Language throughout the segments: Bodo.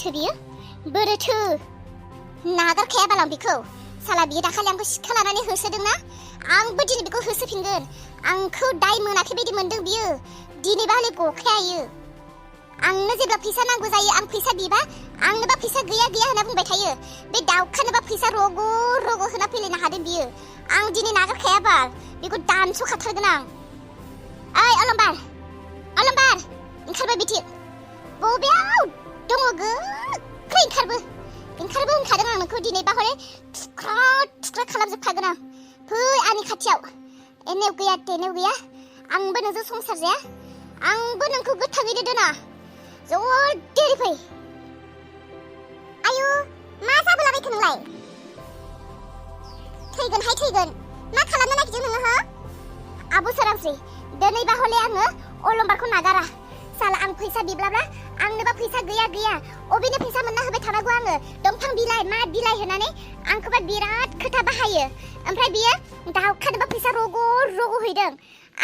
बोरोथो बियो बोरोथो नागारखाया बालां बिखौ साला बियो दाखालि आंखौ सिखा लानानै होसोदोंना आंबो दिनै बिखौ होसोफिनगोन आंखौ दाय मोनाखै बायदि मोनदों बियो दिनैबा हले गखायो आंनो जेब्ला फैसा नांगौ जायो आं फैसा बिबा आंनोबा फैसा गैया गैया होनना बुंबाय थायो बे दाउखानोबा फैसा रग' रग' होना फैलायनो हादों बियो आं दिनै नागारखाया बाल बेखौ दानस'खाथारगोन आं ओइ अलंबार ओंखारबाय बिथिं बबेयाव दङ गोख्रै ओंखारबो होनखादों आं नोंखौ दिनैबा हले थुख्रा खालामजोबखागोन आं फै आंनि खाथियाव एनेव गैया तेनेव गैया आंबो नोंजों संसार जाया आंबो नोंखौ गोथाङैनो दोना जल्दी फै आयु मा जाबोलाबायखो नोंलाय थैगोन मा खालामनो नागिरदों नोङो हो आबो सोरांस्रि दिनैबा हले आङो अलंबारखौ नागारा साला आं फैसा बिब्लाब्ला आंनोबा फैसा गैया अबेनो फैसा मोनना होबाय थानांगौ आङो दंफां बिलाइ मा बिलाइ होनानै आंखौबा बिराद खोथा बाहायो ओमफ्राय बियो दाउखानोबा फैसा रग' हैदों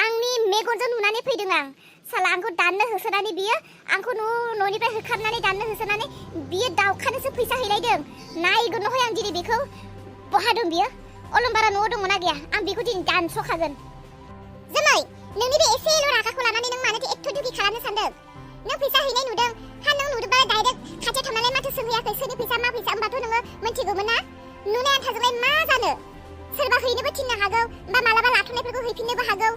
आंनि मेगनजों नुनानै फैदों आं साला आंखौ दाननो होसोनानै बियो आंखौ न'निफ्राय होखारनानै दाननो होसोनानै बियो दाउखानोसो फैसा हैलायदों नायगोन नहय आं दिनै बेखौ बहा दं बियो अलंबारा न'आव दंना गैया आं बेखौ दिनै दानस'खागोन जोमै नोंनि बे एसेल' रागाखौ लानानै नों मानोथो एथ' दुगि खालामनो सानदों नों फैसा हैनाय नुदों नों नुदोंबा डाइरेक्ट खाथियाव थांनानै माथो सोंहैयाखै सोरनि फैसा मा फैसा होमबाथ' नोङो मोनथिगौमोन ना नुनाय आन्थाजोंलाय मा जानो सोरबा हैनोबो थिननो हागौ बा मालाबा लाथ'नायफोरखौ हैफिननोबो हागौ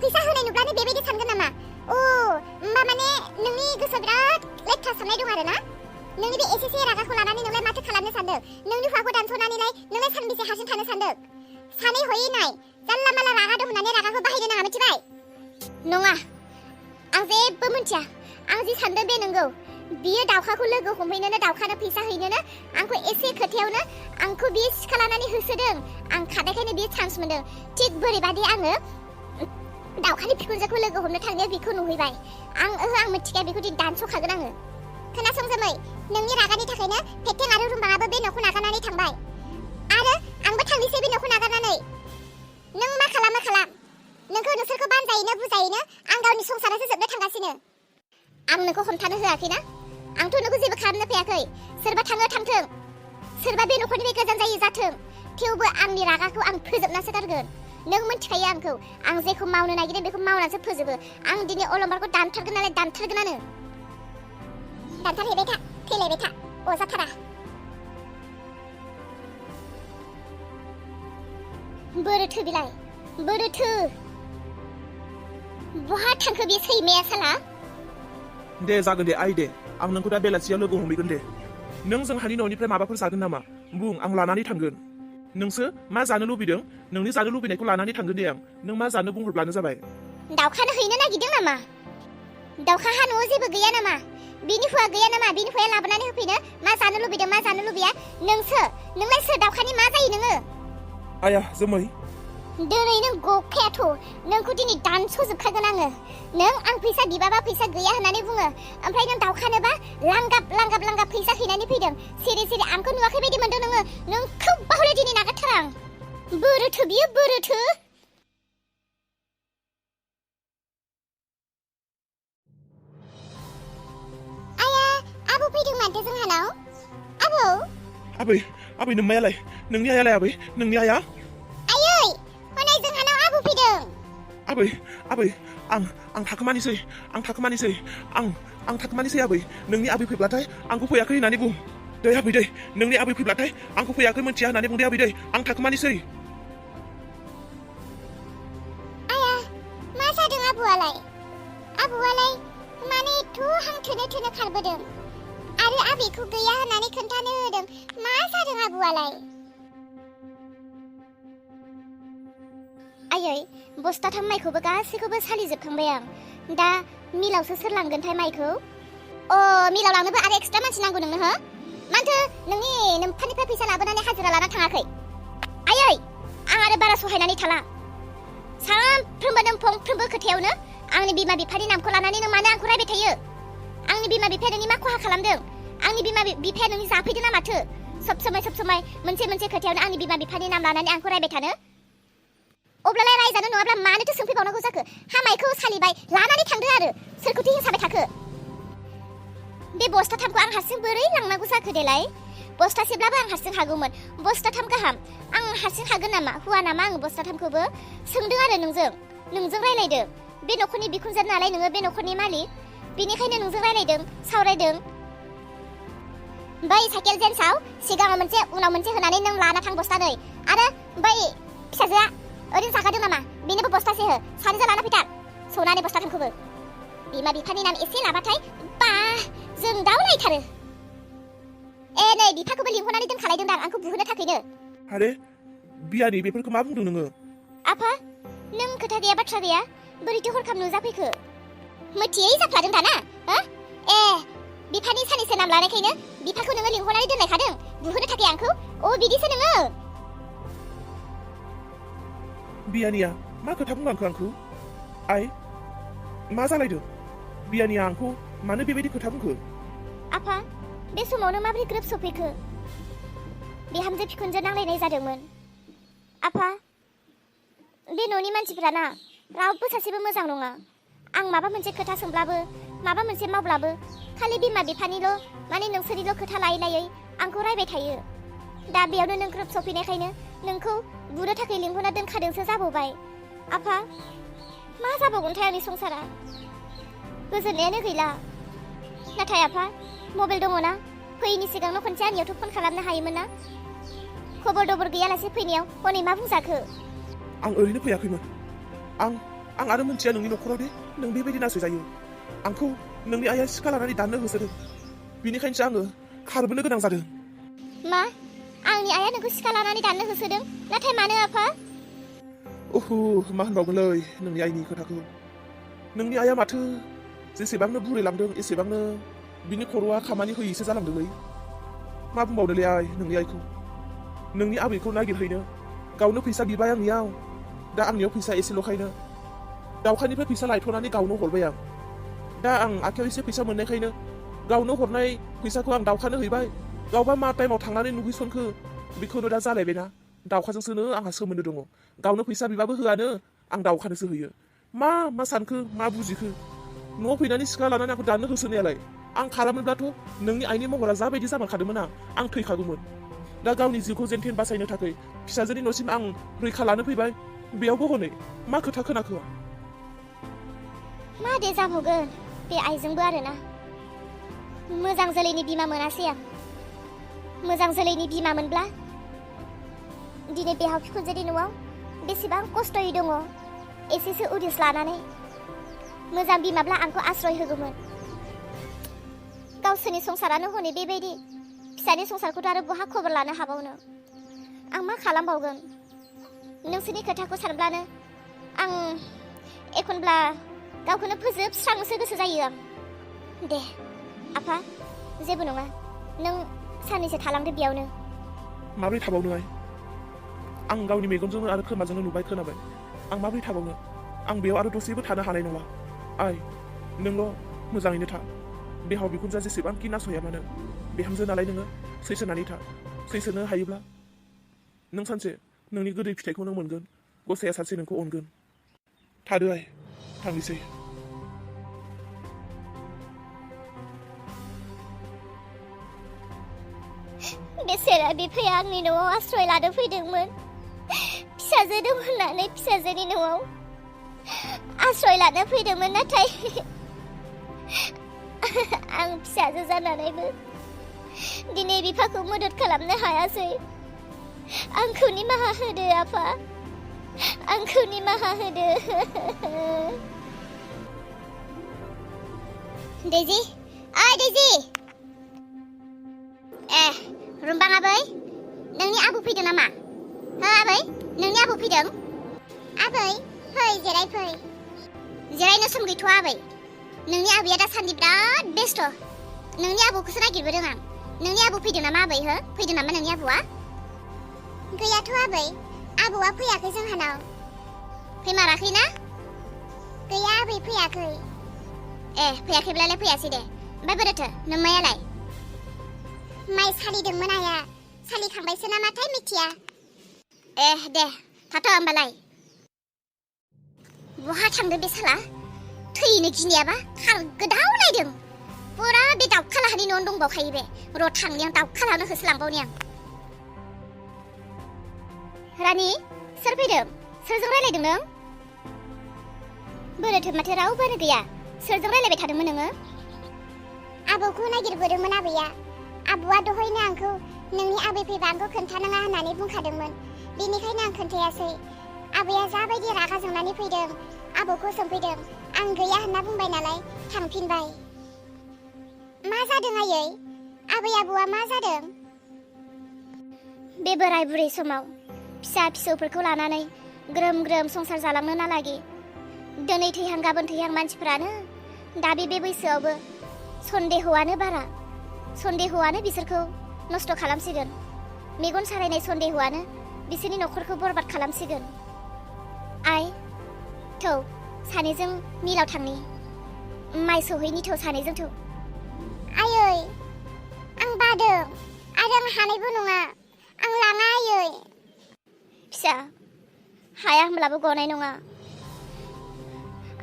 फैसा होनाय नुब्लानो बेबायदि सानगोन नामा होमबा माने नोंनि गोसोआव बिराद लेथ्रा साननाय दं आरो ना नोंनि बे एसेसे रागाखौ लानानै नोंलाय माथो खालामनो सानदों नोंनि हौवाखौ दानस'नानैलाय नोंलाय सानबेसे हारसिं थानो सानदों सानै हयै नाय जानला माला रागा दं होननानै रागाखौ बाहायनो नाङा मिथिबाय नङा आं जेबो मिथिया आं जि सानदों बे नंगौ बियो दाउखाखौ लोगो हमहैनोनो दाउखानो फैसा हैनोनो आंखौ एसे खोथायावनो आंखौ बियो सिखा लानानै होसोदों आं खानायखायनो बियो चान्स मोनदों थिग बोरैबादि आङो दाउखानि बिखुनजोखौ लोगो हमनो थांनायाव बिखौ नुहैबाय आं मिथिखाया बेखौ दिन दानस'खागोन आङो खोनासं जोमै नोंनि रागानि थाखायनो फेथें आरो रुमबाङाबो बे न'खौ नागारनानै थांबाय आरो आंबो थांनोसै बे न'खौ नागारनानै नों मा खालामो खालाम नोंखौ नोंसोरखौ बानजायैनो बुजायैनो आं गावनि संसारासो जोबनो थांगासिनो आं नोंखौ हमथानो होआखैना आंथ' नोंखौ जेबो खालामनो फैयाखै सोरबा थाङो थांथों सोरबा बे न'खरनिफ्राय गोजान जायो जाथों थेवबो आंनि रागाखौ आं फोजोबनासो गारगोन नों मिथिखायो आंखौ आं जेखौ मावनो नागिरदों बेखौ मावनासो फोजोबो आं दिनै अलंबारखौ दानथारगोन नालाय दानथारगोनानो दानथारहैबाय था थैलायबाय था अजाथारा बोरोथो बिलाय बोरोथो बहा थांखो बे सैमाया साला दे जागोन दे आइ दे आं नोंखौ दा बेलासियाव लोगो हमहैगोन दे नों जोंहानि न'निफ्राय माबाफोर जागोन नामा बुं आं लानानै थांगोन नोंसो मा जानो लुबैदों नोंनि जानो लुबैनायखौ लानानै थांगोन दे आं नों मा जानो बुंहरब्लानो जाबाय दाउखानो हैनो नागिरदों नामा दाउखाहा न'आव जेबो गैया नामा बिनि हुआ गैया नामा बिनि हुआ लाबोनानै होफैनो मा जानो लुबैदों मा जानो लुबैया नोंलाय सोर दाउखानि मा जायो नोङो आया जोमै दिनै नों गखायाथ' नोंखौ दिनै दानस'जोबखागोन आङो नों आं फैसा बिबाबा फैसा गैया होननानै बुङो ओमफ्राय नों दाउखानोबा लांगाब फैसा हैनानै फैदों सिरि आंखौ नुवाखै बायदि मोनदों नोंखौ बाहले दिनै नागारथारा आं बोरोथो बियो बोरोथो आया आबौ फैदों माथो जोंहानाव आबौ आबै नोंमायालाय नोंनि आयालाय आबै नोंनि आया आबै आं थाखोमानिसै आं थाखोमानिसै आबै नोंनि आबै फैब्लाथाय आंखौ फैयाखै होननानै बुं दै आबै दै नोंनि आबै फैब्लाथाय आंखौ फैयाखै मोनथिया होननानै बुं दे आबै दै आं थाखोमानिसै आया मा जादों आबौआलाय माने एथ' हांथोनो खारबोदों आरो आबैखौ गैया होननानै खोन्थानो होदों मा जादों आबौआलाय आयै बस्थाथाम माइखौबो गासैखौबो सालिजोबखांबाय आं दा मिलावसो सोर लांगोनथाय माइखौ मिलाव लांनोबो आरो एक्सट्रा मानसि नांगौ नोंनो हो मानोथो नोंनि नोम्फानिफ्राय फैसा लाबोनानै हाजिरा लाना थाङाखै आयै आं आरो बारा सहायनानै थाला सानफ्रोमबो नों फंफ्रोमबो खोथायावनो आंनि बिमा बिफानि नामखौ लानानै नों मानो आंखौ रायबाय थायो आंनि बिमा बिफाया नोंनि मा खहा खालामदों आंनि बिमा बिफाया नोंनि जाफैदों ना माथो सब समाय मोनसे खोथायावनो आंनि बिमा बिफानि नाम लानानै आंखौ रायबाय थानो अब्लालाय रायजानो नङाब्ला मानोथो सोंफैबावनांगौ जाखो हामायखौ सालिबाय लानानै थांदो आरो सोरखौथो हिंसाबाय थाखो बे बस्थाथामखौ आं हारसिं बोरै लांनांगौ जाखो देलाय बस्थासेब्लाबो आं हारसिं हागौमोन बस्थाथाम गाहाम आं हारसिं हागोन नामा हुआ नामा आङो बस्थाथामखौबो सोंदों आरो नोंजों रायलायदों बे न'खरनि बिखुनजो नालाय नोङो बे न'खरनि मालिक बेनिखायनो नोंजों रायलायदों सावरायदों बै साइकेल जेन्सआव सिगाङाव मोनसे उनाव मोनसे होनानै नों लाना थां बस्थानै आरो बै फिसाजोआ ओरैनो जाखादों नामा बेनोबो बस्थासे हो सानैजों लाना फैथार सनानै बस्थाथामखौबो बिमा बिफानि नाम एसे लाबाथाय बा जों दावलायथारो नै बिफाखौबो लिंहरनानै दोनखालायदोंदां आंखौ बुहोनो थाखायनो आरे बियानि बेफोरखौ मा बुंदों नोङो आफा नों खोथा गैया बाथ्रा गैया बोरैथो हरखाब नुजाफैखो मोथियै जाफ्लादों दाना बिफानि सानैसो नाम लानायखायनो बिफाखौ नोङो लिंहरनानै दोनलायखादों बुहोनो थाखाय आंखौ बिदिसो नोङो बियानिया मा खोथा बुंलांखो आंखौ आइ मा जालायदों बियानिया आंखौ मानो बेबायदि खोथा बुंखो आफा बे समावनो माबोरै ग्रोब सफैखो बिहामजो बिखुनजो नांलायनाय जादोंमोन आफा बे न'नि मानसिफोराना रावबो सासेबो मोजां नङा आं माबा मोनसे खोथा सोंब्लाबो माबा मोनसे मावब्लाबो खालि बिमा बिफानिल' माने नोंसोरनिल' खोथा लायै लायै आंखौ रायबाय थायो दा बेयावनो नों ग्रोब सफैनायखायनो नोंखौ बुनो थाखाय लिंहरना दोनखादोंसो जाबावबाय आफा मा जाबावगोनथाय आंनि संसारा गोजोननायानो गैला नाथाय आफा मबाइल दङना फैयैनि सिगांनो खनसे आंनियावथ' फन खालामनो हायोमोन ना खबर दबर गैयालासे फैनायाव हनै मा बुंजाखो आं ओरैनो फैयाखैमोन आं आरो मोनथिया नोंनि न'खराव दे नों बेबायदि नासयजायो आंखौ नोंनि आइया सिखा लानानै दाननो होसोदों बेनिखायनोसो आङो खारबोनो गोनां जादों मा आंनि आइया नोंखौ सिखा लानानै दाननो होसोदों नाथाय मानो आफा मा होनबावगोनलै नोंनि आइनि खोथाखौ नोंनि आइया माथो जेसेबांनो बुरैलांदों एसेबांनो बिनि खर'आ खामानि होयैसो जालांदोंलै मा बुंबावनोलै आइ नोंनि आइखौ नोंनि आबैखौ नागिरहैनो गावनो फैसा बिबाय आंनियाव दा आंनियाव फैसा एसेल'खायनो दावखानिफ्राय फैसा लायथ'नानै गावनो हरबाय आं दा आं आखायाव एसे फैसा मोननायखायनो गावनो हरनाय फैसाखौ आं दावखानो हैबाय गावबा मा टाइमाव थांनानै नुहैसनखो बेखौनो दा जालायबायना दावखाजोंसोनो आंहा सोमोन्दो दङ गावनो फैसा बिबाबो होआनो आं दावखानोसो होयो मा सानखो मा बुजिखो न'आव फैनानै सिखा लानानै आंखौ दाननो होसोनायालाय आं खालामोब्लाथ' नोंनि आइनि महरा जाबायदि जामारखादोंमोन आं थैखागौमोन दा गावनि जिउखौ जेनथेन बासायनो थाखाय फिसाजोनि न'सिम आं रैखा लानो फैबाय बेयावबो हनै मा खोथा खोनाखो मा दे जाबावगोन बे आइजोंबो आरोना मोजां जोलैनि बिमा मोनासै आं मोजां जोलैनि बिमा मोनब्ला दिनै बिहाव बिखुनजोनि न'आव बेसेबां खस्थ'यै दङ एसेसो उदिस लानानै मोजां बिमाब्ला आंखौ आश्रय होगौमोन गावसोरनि संसारानो हनै बेबायदि फिसानि संसारखौथ' आरो बहा खबर लानो हाबावनो आं मा खालामबावगोन नोंसोरनि खोथाखौ सानब्लानो आं एखनब्ला गावखौनो फोजोबस्रांनोसो गोसो जायो आं दे आफा जेबो नङा नों साननैसो थालांदो बेयावनो माबोरै थाबावनो आं गावनि मेगनजोंनो आरो खोमाजोंनो नुबाय खोनाबाय आं माबोरै थाबावनो आं बेयाव आरो दसेबो थानो हानाय नंला आइ नोंल' मोजाङैनो था बिहाव बिखुनजोआ जेसेबांखि नासया मानो बिहामजो नालाय नोङो सैसोनानै था सैसोनो हायोब्ला नों सानसे नोंनि गोदै फिथाइखौ नों मोनगोन गसाया सानसे नोंखौ अनगोन थादो आइ थांनोसै बेसेरा बिफाया आंनि न'आव आश्रय लानो फैदोंमोन फिसाजो दं होननानै फिसाजोनि न'आव आश्रय लानो फैदोंमोन नाथाय आं फिसाजो जानानैबो दिनै बिफाखौ मदद खालामनो हायासै आंखौ निमाहा होदो आफा आंखौ निमाहा होदो दैजि ओइ दैजि रुमबां आबै नोंनि आबौ फैदों नामा हो आबै नोंनि आबौ फैदों आबै फै जिराय फै जिरायनो सम गैथ'आ आबै नोंनि आबैया दासान्दि बिराद बेस्थ' नोंनि आबौखौसो नागिरबोदों आं नोंनि आबौ फैदों नामा आबै हो फैदों नामा नोंनि आबौआ गैयाथ' आबै आबौआ फैयाखै जोंहानाव फैमाराखै ना गैया आबै फैयाखै फैयाखैब्लालाय फैयासै दे ओमफ्राय बोरैथो नोंमायालाय माइ सालिदोंमोन आया सालिखांबायसो नामाथाय मिथिया दे थाथ' होमबालाय बहा थांदों बे साला थैनो गिनायाबा खारगोदाव नायदों फुरा बे दाउखालाहानि न'आवनो दंबावखायो बे र' थांनि आं दाउखालाहानो होसोलांबावनि आं रानि सोर फैदों सोरजों रायलायदों नों बोरोथोब माथो रावबोआनो गैया सोरजों रायलायबाय थादोंमोन नोङो आबौखौ नागिरबोदोंमोन आबैया आबौआ दहायनो आंखौ नोंनि आबै फैबा आंखौ खोन्थानाङा होननानै बुंखादोंमोन बेनिखायनो आं खोन्थायासै आबैया जाबायदि रागा जोंनानै फैदों आबौखौ सोंफैदों आं गैया होनना बुंबाय नालाय थांफिनबाय मा जादों आयै आबै आबौआ मा जादों बे बोराय बुरै समाव फिसा फिसौफोरखौ लानानै ग्रोम ग्रोम संसार जालांनो नालागि दिनै थैहां गाबोन थैहां मानसिफ्रानो दा बे बैसोआवबो सन्देहआनो बारा सन्देहआनो बिसोरखौ नस्थ' खालामसिगोन मेगन सारायनाय सन्देहआनो बिसोरनि न'खरखौ बरबाद खालामसिगोन आइ थौ सानैजों मिलाव थांनि माइ सौहैनि थौ सानैजों थौ आयै आं बादों आरो आं हानायबो नङा आं लाङा आयै फिसा हाया होमब्लाबो गनाय नङा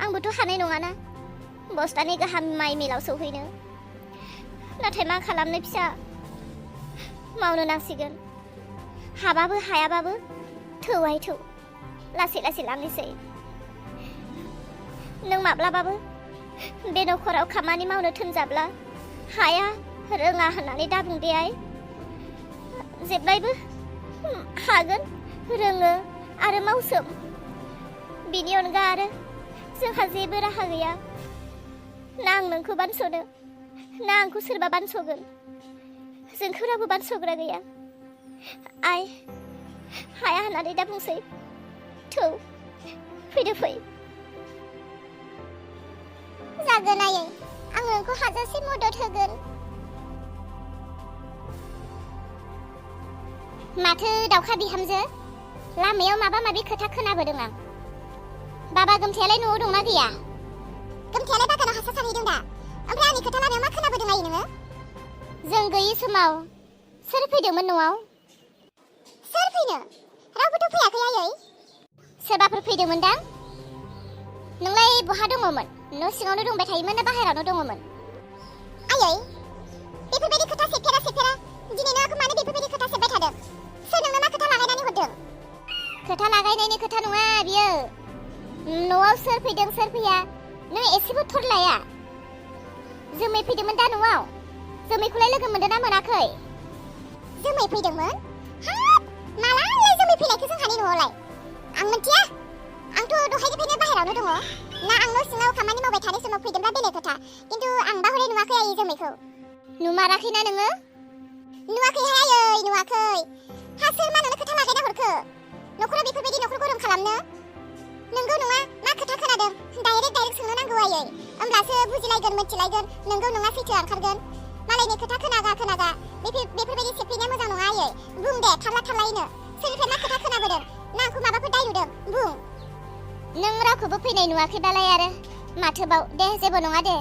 आंबोथ' हानाय नङाना बस्तानि गाहाम माइ मिलाव सौहैनो नाथाय मा खालामनो फिसा मावनो नांसिगोन हाबाबो हायाबाबो थौहाय थौ लासै लासै लांनोसै नों माब्लाबाबो बे न'खराव खामानि मावनो थोनजाब्ला हाया रोङा होननानै दाबुं दे आइ जेब्लायबो हागोन रोङो आरो मावसोम बिनि अनगा आरो जोंहा जेबो राहा गैया ना आं नोंखौ बानस'नो ना आंखौ सोरबा बानस'गोन जोंखौ रावबो बानस'ग्रा गैया आइ हाया होननानै दा बुंसै थौ फैदो फै जागोन आयै आं नोंखौ हाजासे मदद होगोन माथो दाउखा बिहामजो लामायाव माबा माबि खोथा खोनाबोदों आं बाबा गोमथायालाय न'आव दंना गैया गोमथायालाय बागानाव हासार सारहैदों दा ओमफ्राय आंनि खोथा लामायाव मा खोनाबोदों आयै नोङो जों गैयि समाव सोर फैदोंमोन न'आव सोर फैनो रावबोथ' फैयाखै आयै सोरबाफोर फैदोंमोन दां नोंलाय बहा दङमोन न' सिङावनो दंबाय थायोमोन ना बाहेरावनो दङमोन आयै बेफोरबायदि खोथा सेफेरा दिनै नों आंखौ मानो बेफोरबायदि खोथा सेबबाय थादों सोर नोंनो मा खोथा लागायनानै हरदों खोथा लागायनायनि खोथा नङा बियो न'आव सोर फैदों सोर फैया नों एसेबो थर लाया जोमै फैदोंमोन दा न'आव जोमैखौलाय लोगो मोनदों ना मोनाखै जोमै फैदोंमोन हाब मालाय जोमै फैनायखौ जोंहानि न'आवलाय आं मिथिया आंथ' दहायनिफ्रायनो बाहेरावनो दङ ना आं न' सिङाव खामानि मावबाय थानाय समाव फैदोंब्ला बेलेग खोथा खिन्थु आं दा हरै नुवाखै आयै जोमैखौ नुमाराखैना नोङो नुवाखैहाय आयै नुवाखै हा सोर मा नोंनो खोथा लागायना हरखो न'खराव बेफोरबायदि न'खर गरम खालामनो नोंगौ नङा मा खोथा खोनादों डाइरेक्ट सोंनो नांगौ आयै होमब्लासो बुजिलायगोन मिथिलायगोन नोंगौ नङा सैथोआ ओंखारगोन मालायनि खोथा खोनागा बेफोरबायदि सेफैनाया मोजां नङा आयै बुं दे थारलायैनो सोरनिफ्राय मा खोथा खोनाबोदों ना आंखौ माबाफोर दाय नुदों बुं नों रावखौबो फैनाय नुवाखैबालाय आरो माथोबाव दे जेबो नङा दे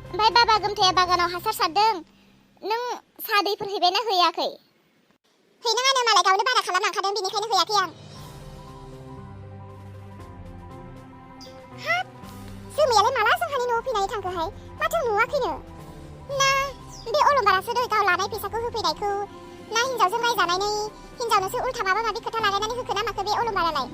ओमफ्राय बाबा गोमथाया बागानाव हासार सारदों नों साहा दैफोर हैबायना हैयाखै हैनाङानो मालाय गावनो बारा खालामलांखादों बेनिखायनो हैयाखै आं हाब जोमैयालाय माला जोंहानि न'आव फैनानै थांखोहाय माथो नुवाखैनो ना बे अलंबारासो दहाय गाव लानाय फैसाखौ होफैनायखौ ना हिन्जावजों रायजानानै हिन्जावनोसो उल्था माबा माबि खोथा लागायनानै होखो ना माखो बे अलंबारालाय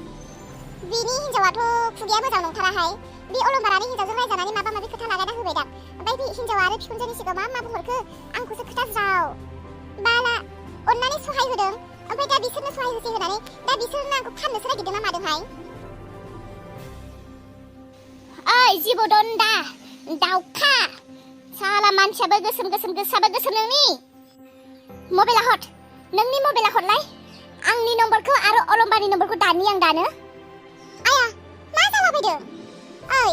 बिनि हिन्जावाथ' खुगाया मोजां नंथाराहाय बे अलंबारानि हिन्जावजों रायजानानै माबा माबि खोथा लागायना होबायदां ओमफ्राय बे हिन्जावा आरो बिखुनजोनि सिगाङाव मा बुंहरखो आंखौसो खोथा ज्राव बाला अननानै सहाय होदों ओमफ्राय दा बिसोरनो सहाय होसै होनानै दा बिसोरनो आंखौ फाननोसो नागिरदों ना मादोंहाय ओइ जिबौ दन्दा दाउखा साला मानसियाबो गोसोम गोसाबो गोसोम नोंनि मबाइला हट नोंनि मबाइला हटलाय आंनि नम्बरखौ आरो अलंबारनि नम्बरखौ दानि आं दानो आया मा जालाबायदों ओइ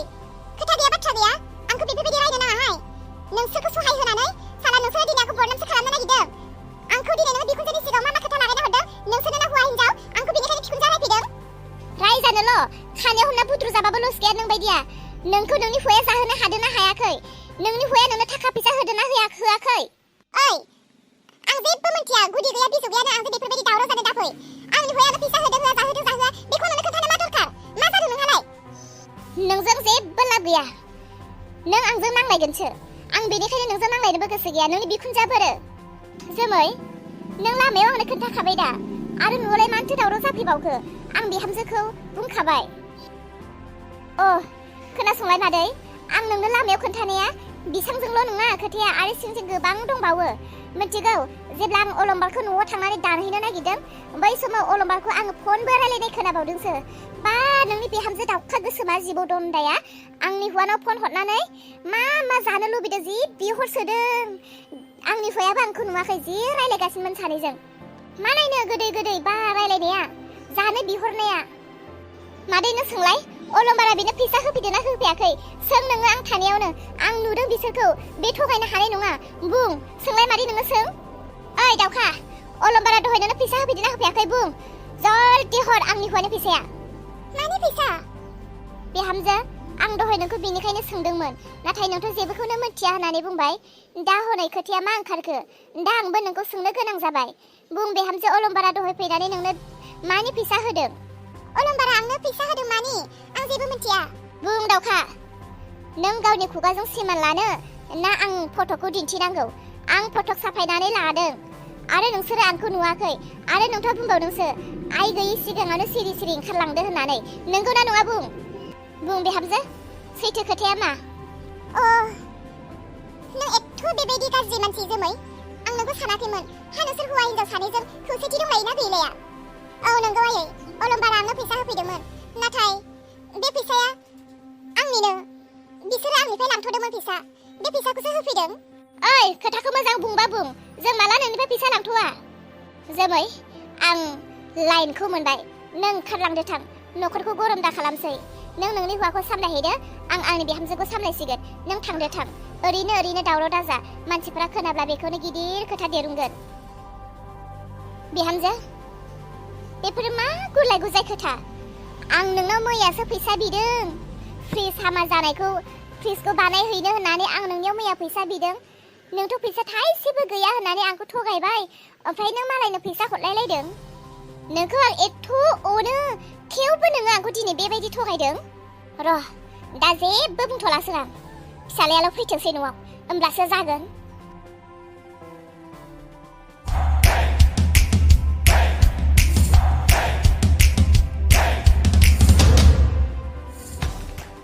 खोथा गैया बाथ्रा गैया आंखौ बेफोरबायदि रायनो नाङाहाय नोंसोरखौ सहाय होनानै साला नोंसोरो दिनै आंखौ बदनामसो खालामनो नागिरदों आंखौ दिनै नोङो बिखुनजोनि सिगाङाव मा खोथा लागायना हरदों नोंसोरनो ना हौवा हिन्जाव आंखौ बेनिखायनो बिखुनजो रायफैदों रायजानोल' खानायाव हमना बुद्रु जाबाबो लस गैया नों बायदिया नोंखौ नोंनि हौवाया जाहोनो हादों ना हायाखै नोंनि हौवाया नोंनो थाखा फैसा होदों ना होआखै ओइ आं जेबो मिथिया गुदि गैया बिजौ गैयानो आंजों बेफोरबायदि दावराव जानो दाफै आंनि हौवायानो फैसा होदों होआ जाहोआ बेखौ नोंनो खोन्थानो मा दरखार मा जादों नोंहालाय नोंजों जेबो लाब गैया नों आंजों नांलायगोनसो आं बेनिखायनो नोंजों नांलायनोबो गोसो गैया नोंनि बिखुनजोफोर जोमै नों लामायाव आंनो खोन्थाखाबाय दा आरो न'आवलाय मानोथो दावराव जाफैबावखो आं बिहामजोखौ बुंखाबाय खोनासंलाय मादै आं नोंनो लामायाव खोन्थानाया बिसांजोंल' नङा खोथाया आरो सिंजों गोबां दंबावो मिथिगौ जेब्ला आं अलंबारखौ न'आव थांनानै दानहैनो नागिरदों बै समाव अलंबारखौ आङो फनबो रायलायनाय खोनाबावदोंसो बा नोंनि बिहामजो दाउखा गोसोमा जिबौ दन्दाया आंनि हौवानाव फन हरनानै मा जानो लुबैदों जि बिहरसोदों आंनि हौवायाबो आंखौ नुवाखै जि रायलायगासिनोमोन सानैजों मा नायनो गोदै बा रायलायनाया जानो बिहरनाया मादै नों सोंलाय अलंबारा बिनो फैसा होफैदोंना होफैयाखै सों नोङो आं थानायावनो आं नुदों बिसोरखौ बे थगायनो हानाय नङा बुं सोंलाय मादै नोङो सों ओइ दाउखा अलंबारा दहाय नोंनो फैसा होफैदोंना होफैयाखै बुं जल्दि हर आंनि हौवानि फैसाया मानि फैसा बिहामजो आं दहाय नोंखौ बेनिखायनो सोंदोंमोन नाथाय नोंथ' जेबोखौनो मिथिया होननानै बुंबाय दा हनै खोथाया मा ओंखारखो दा आंबो नोंखौ सोंनो गोनां जाबाय बुं बिहामजो अलंबारा दहाय फैनानै नोंनो मानि फैसा होदों अलंबारा आंनो फैसा होदों मानि आं जेबो मिथिया बुं दाउखा नों गावनि खुगाजों सिमान लानो ना आं फट'खौ दिन्थिनांगौ आं फटक साफायनानै लादों आरो नोंसोरो आंखौ नुवाखै आरो नोंथाङा बुंबावदोंसो आइ गैयि सिगाङावनो सिरि ओंखारलांदो होननानै नोंगौना नङा बुं बिहामजो सैथो खोथाया मा नों एथ' बेबायदि गाज्रि मानसि जोमै आं नोंखौ सानाखैमोन नोंसोर हौवा हिनजाव सानैजों खौसेथि दंलायोना गैलाया नंगौ आयै अलंबारा आंनो फैसा होफैदोंमोन नाथाय बे फैसाया आंनिनो बिसोरो आंनिफ्राय लांथ'दोंमोन फैसा बे फैसाखौसो होफैदों ओइ खोथाखौ मोजां बुंबा बुं जों माला नोंनिफ्राय फैसा लांथ'वा जोमै आं लाइनखौ मोनबाय नों ओंखारलांदो थां न'खरखौ गरम दा खालामसै नों नोंनि हौवाखौ सामलायहैदो आं आंनि बिहामजोखौ सामलायसिगोन नों थांदो थां ओरैनो दावराव दाजा मानसिफोरा खोनाब्ला बेखौनो गिदिर खोथा दिरुनगोन बिहामजो बेफोर मा गुलाय गुजाय खोथा आं नोंनाव मैयासो फैसा बिदों फ्रिज हामा जानायखौ फ्रिजखौ बानायहैनो होननानै आं नोंनियाव मैया फैसा बिदों नोंथ' फैसा थाइसेबो गैया होननानै आंखौ थगायबाय ओमफ्राय नों मालायनो फैसा हरलायलायदों नोंखौ आं एथ' अनो थेवबो नोङो आंखौ दिनै बेबायदि थगायदों र' दा जेबो बुंथ'लासो आं फिसालायाल' फैथोंसै न'आव होमब्लासो जागोन